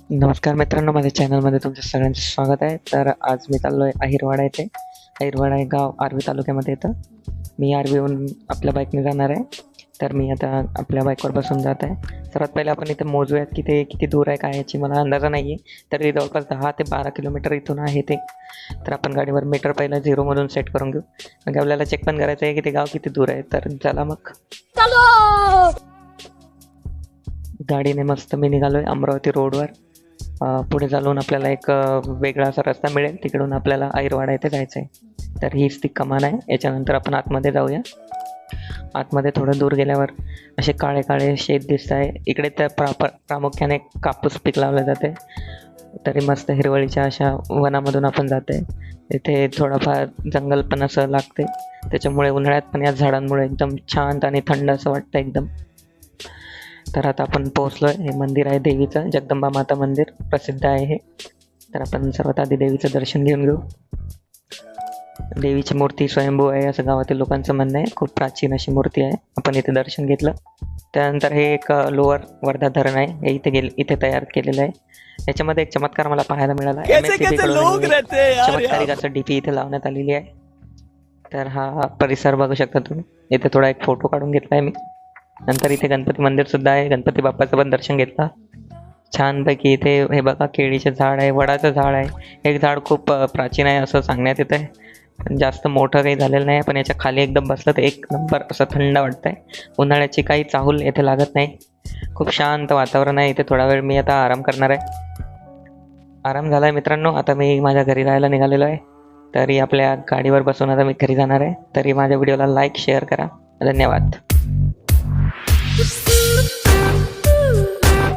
नमस्कार मित्रांनो, माझ्या चॅनलमध्ये तुमच्या सगळ्यांचं स्वागत आहे. तर आज मी चाललो आहे अहिरवाडा येथे. अहिरवाडा हे गाव आर्वी तालुक्यामध्ये येतं. मी आर्वीहून आपल्या बाईकने जाणार आहे. तर मी आता आपल्या बाईकवर बसून जात आहे. सर्वात पहिले आपण इथे मोजूयात की ते किती दूर आहे, काय याची मला अंदाजा नाही आहे. तरी जवळपास 10 ते 12 किलोमीटर इथून आहे ते. तर आपण गाडीवर मीटर पहिलं 0मधून सेट करून घेऊ. म्हणजे आपल्याला चेक पण करायचं आहे की ते गाव किती दूर आहे. तर चला मग गाडीने मस्त मी निघालो आहे अमरावती रोडवर. पुढे चालून आपल्याला एक वेगळा असा रस्ता मिळेल, तिकडून आपल्याला अहिरवाडा येथे जायचं आहे. तर हीच ती कमान आहे. याच्यानंतर आपण आतमध्ये जाऊया. आतमध्ये थोडं दूर गेल्यावर असे काळे काळे शेत दिसत आहे. इकडे तर प्रामुख्याने कापूस पीक लावलं जाते. तरी मस्त हिरवळीच्या अशा वनामधून आपण जाते. इथे थोडंफार जंगल पण असं लागते, त्याच्यामुळे उन्हाळ्यात पण या झाडांमुळे एकदम शांत आणि थंड असं वाटतं एकदम. तर आता आपण पोहोचलो आहे. हे मंदिर आहे देवीचं, जगदंबा माता मंदिर प्रसिद्ध आहे हे. तर आपण सर्वात आधी देवीचं दर्शन घेऊन घेऊ. देवीची मूर्ती स्वयंभू आहे असं गावातील लोकांचं म्हणणं आहे. खूप प्राचीन अशी मूर्ती आहे. आपण इथे दर्शन घेतलं. त्यानंतर हे एक लोअर वर्धा धरण आहे, हे इथे तयार केलेलं आहे. याच्यामध्ये एक चमत्कार मला पाहायला मिळाला. चमत्कारिक असं डीपी इथे लावण्यात आलेली आहे. तर हा परिसर बघू शकता तुम्ही. इथे थोडा एक फोटो काढून घेतला आहे मी. नंतर इथे गणपती मंदिर सुद्धा आहे. गणपती बाप्पाचं पण दर्शन घेतलं छानपैकी. इथे हे बघा, केळीचे झाड आहे, वडाचं झाड आहे. हे झाड खूप प्राचीन आहे असं सांगण्यात येत आहे. पण जास्त मोठं काही झालेलं नाही, पण याच्या खाली एकदम बसलं तर एक नंबर असं थंड वाटतं आहे. उन्हाळ्याची काही चाहूल येथे लागत नाही. खूप शांत वातावरण आहे इथे. थोडा वेळ मी आता आराम करणार आहे. आराम झाला आहे मित्रांनो. आता मी माझ्या घरी राहायला निघालेलो आहे. तरी आपल्या गाडीवर बसून आता मी घरी जाणार आहे. तरी माझ्या व्हिडिओला लाईक शेअर करा. धन्यवाद.